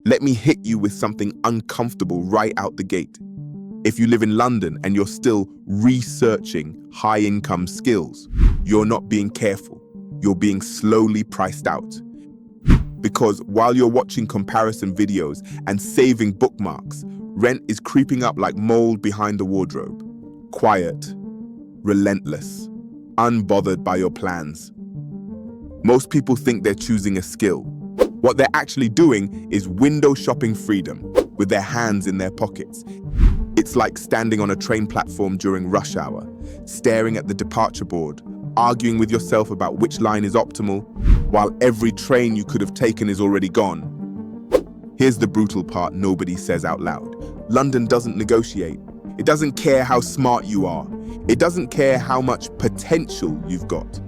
Let me hit you with something uncomfortable right out the gate. If you live in London and you're still researching high-income skills, you're not being careful. You're being slowly priced out. Because while you're watching comparison videos and saving bookmarks, rent is creeping up like mold behind the wardrobe. Quiet, relentless, unbothered by your plans. Most people think they're choosing a skill. What they're actually doing is window shopping freedom with their hands in their pockets. It's like standing on a train platform during rush hour, staring at the departure board, arguing with yourself about which line is optimal, while every train you could have taken is already gone. Here's the brutal part nobody says out loud. London doesn't negotiate. It doesn't care how smart you are. It doesn't care how much potential you've got.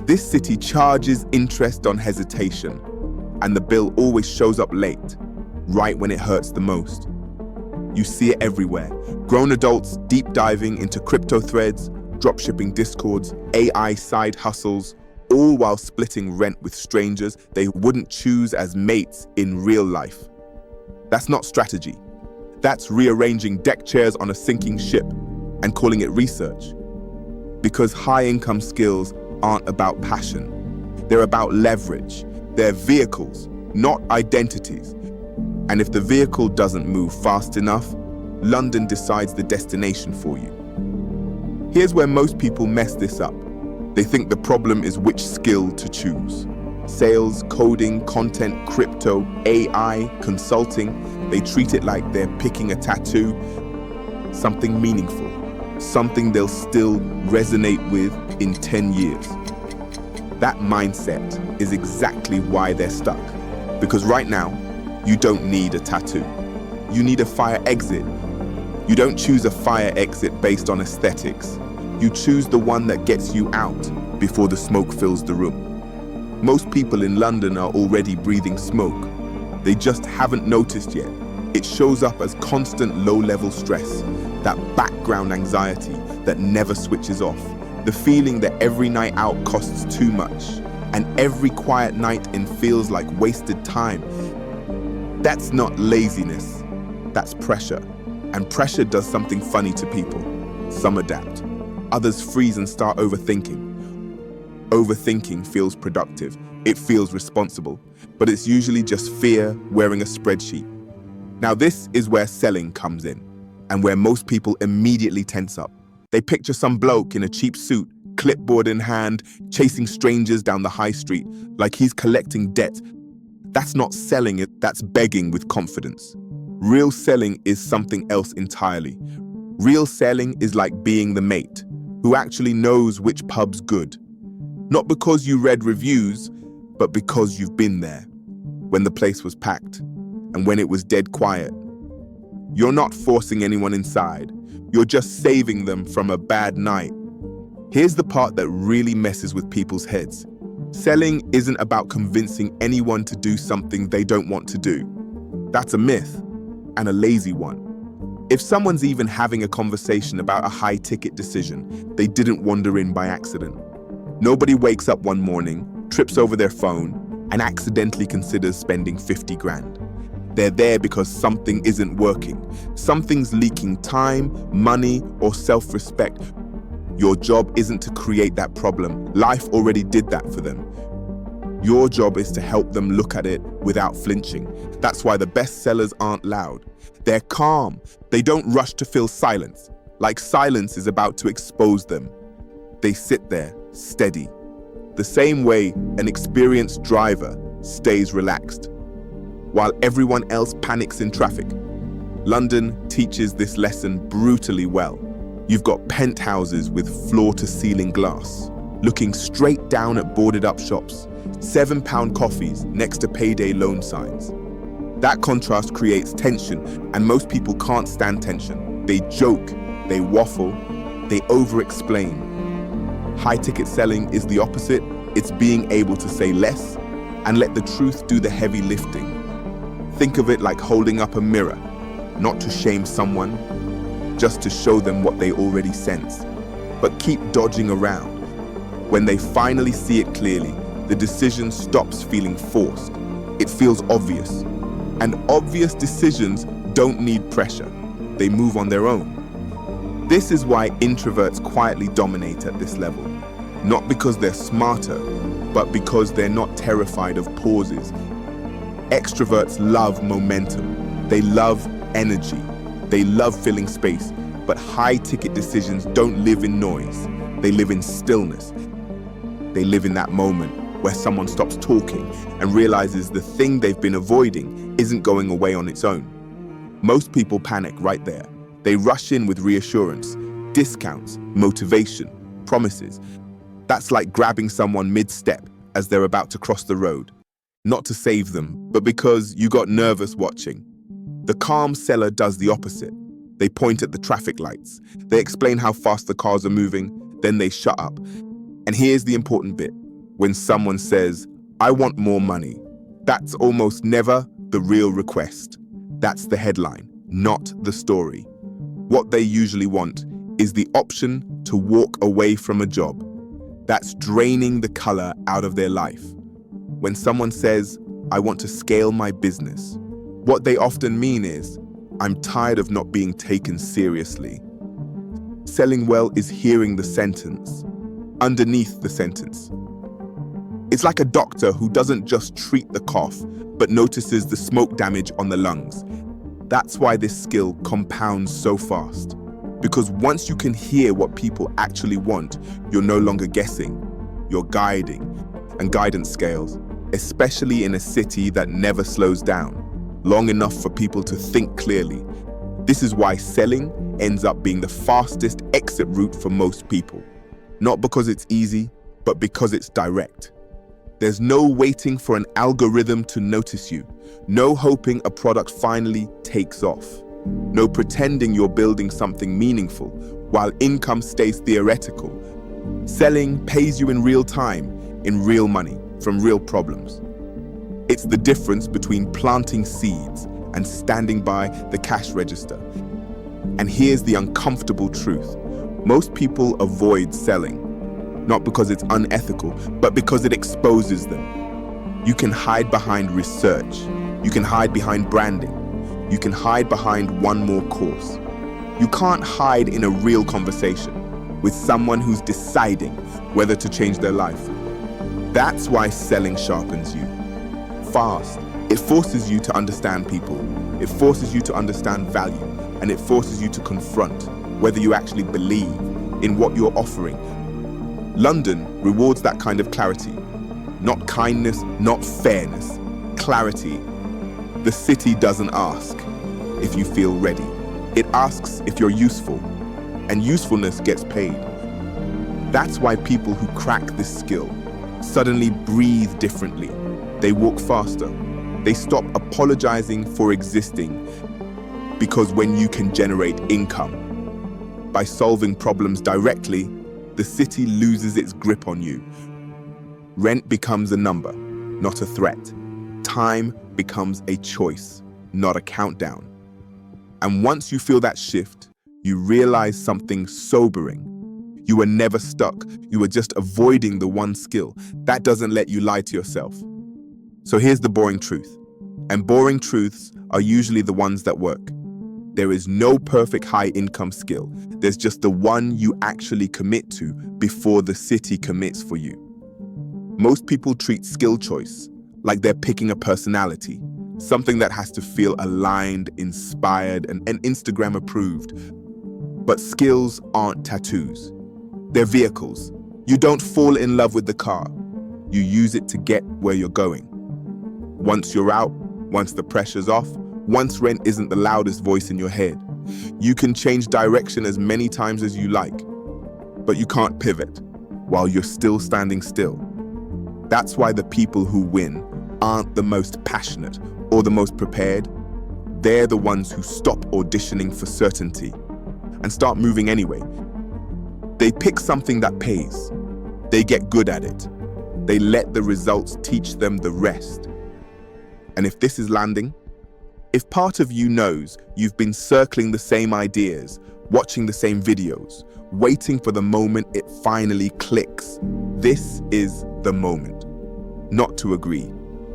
This city charges interest on hesitation, and the bill always shows up late, right when it hurts the most. You see it everywhere. Grown adults deep diving into crypto threads, dropshipping discords, AI side hustles, all while splitting rent with strangers they wouldn't choose as mates in real life. That's not strategy. That's rearranging deck chairs on a sinking ship and calling it research. Because high-income skills aren't about passion. They're about leverage. They're vehicles, not identities. And if the vehicle doesn't move fast enough, London decides the destination for you. Here's where most people mess this up. They think the problem is which skill to choose. Sales, coding, content, crypto, AI, consulting. They treat it like they're picking a tattoo, something meaningful, something they'll still resonate with in 10 years. That mindset is exactly why they're stuck. Because right now, you don't need a tattoo. You need a fire exit. You don't choose a fire exit based on aesthetics. You choose the one that gets you out before the smoke fills the room. Most people in London are already breathing smoke. They just haven't noticed yet. It shows up as constant low-level stress, that background anxiety that never switches off, the feeling that every night out costs too much, and every quiet night in feels like wasted time. That's not laziness, that's pressure. And pressure does something funny to people. Some adapt. Others freeze and start overthinking. Overthinking feels productive. It feels responsible. But it's usually just fear wearing a spreadsheet. Now this is where selling comes in, and where most people immediately tense up. They picture some bloke in a cheap suit, clipboard in hand, chasing strangers down the high street, like he's collecting debt. That's not selling, that's begging with confidence. Real selling is something else entirely. Real selling is like being the mate, who actually knows which pub's good. Not because you read reviews, but because you've been there, when the place was packed, and when it was dead quiet. You're not forcing anyone inside, you're just saving them from a bad night. Here's the part that really messes with people's heads. Selling isn't about convincing anyone to do something they don't want to do. That's a myth, and a lazy one. If someone's even having a conversation about a high-ticket decision, they didn't wander in by accident. Nobody wakes up one morning, trips over their phone, and accidentally considers spending 50 grand. They're there because something isn't working. Something's leaking time, money, or self-respect. Your job isn't to create that problem. Life already did that for them. Your job is to help them look at it without flinching. That's why the best sellers aren't loud. They're calm. They don't rush to fill silence, like silence is about to expose them. They sit there, steady. The same way an experienced driver stays relaxed, while everyone else panics in traffic. London teaches this lesson brutally well. You've got penthouses with floor-to-ceiling glass, looking straight down at boarded-up shops, £7 coffees next to payday loan signs. That contrast creates tension, and most people can't stand tension. They joke, they waffle, they over-explain. High-ticket selling is the opposite. It's being able to say less and let the truth do the heavy lifting. Think of it like holding up a mirror, not to shame someone, just to show them what they already sense. But keep dodging around. When they finally see it clearly, the decision stops feeling forced. It feels obvious. And obvious decisions don't need pressure. They move on their own. This is why introverts quietly dominate at this level. Not because they're smarter, but because they're not terrified of pauses. Extroverts love momentum. They love energy. They love filling space. But high-ticket decisions don't live in noise. They live in stillness. They live in that moment where someone stops talking and realizes the thing they've been avoiding isn't going away on its own. Most people panic right there. They rush in with reassurance, discounts, motivation, promises. That's like grabbing someone mid-step as they're about to cross the road. Not to save them, but because you got nervous watching. The calm seller does the opposite. They point at the traffic lights. They explain how fast the cars are moving, then they shut up. And here's the important bit. When someone says, "I want more money," that's almost never the real request. That's the headline, not the story. What they usually want is the option to walk away from a job. That's draining the color out of their life. When someone says, "I want to scale my business," what they often mean is, "I'm tired of not being taken seriously." Selling well is hearing the sentence underneath the sentence. It's like a doctor who doesn't just treat the cough, but notices the smoke damage on the lungs. That's why this skill compounds so fast. Because once you can hear what people actually want, you're no longer guessing, you're guiding. And guidance scales, especially in a city that never slows down, long enough for people to think clearly. This is why selling ends up being the fastest exit route for most people. Not because it's easy, but because it's direct. There's no waiting for an algorithm to notice you. No hoping a product finally takes off. No pretending you're building something meaningful while income stays theoretical. Selling pays you in real time, in real money, from real problems. It's the difference between planting seeds and standing by the cash register. And here's the uncomfortable truth. Most people avoid selling. Not because it's unethical, but because it exposes them. You can hide behind research. You can hide behind branding. You can hide behind one more course. You can't hide in a real conversation with someone who's deciding whether to change their life. That's why selling sharpens you. Fast. It forces you to understand people. It forces you to understand value. And it forces you to confront whether you actually believe in what you're offering. London rewards that kind of clarity. Not kindness, not fairness. Clarity. The city doesn't ask if you feel ready. It asks if you're useful. And usefulness gets paid. That's why people who crack this skill suddenly breathe differently. They walk faster. They stop apologizing for existing. Because when you can generate income by solving problems directly, the city loses its grip on you. Rent becomes a number, not a threat. Time becomes a choice, not a countdown. And once you feel that shift, you realize something sobering. You were never stuck. You were just avoiding the one skill. That doesn't let you lie to yourself. So here's the boring truth. And boring truths are usually the ones that work. There is no perfect high-income skill. There's just the one you actually commit to before the city commits for you. Most people treat skill choice like they're picking a personality, something that has to feel aligned, inspired, and Instagram approved. But skills aren't tattoos. They're vehicles. You don't fall in love with the car. You use it to get where you're going. Once you're out, once the pressure's off, once rent isn't the loudest voice in your head, you can change direction as many times as you like, but you can't pivot while you're still standing still. That's why the people who win aren't the most passionate or the most prepared. They're the ones who stop auditioning for certainty and start moving anyway. They pick something that pays. They get good at it. They let the results teach them the rest. And if this is landing, if part of you knows you've been circling the same ideas, watching the same videos, waiting for the moment it finally clicks, this is the moment. Not to agree,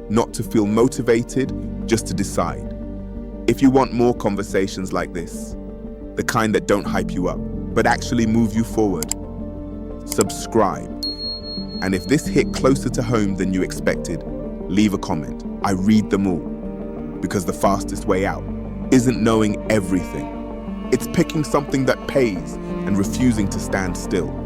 not to feel motivated, just to decide. If you want more conversations like this, the kind that don't hype you up, but actually move you forward, subscribe. And if this hit closer to home than you expected, leave a comment. I read them all. Because the fastest way out isn't knowing everything. It's picking something that pays and refusing to stand still.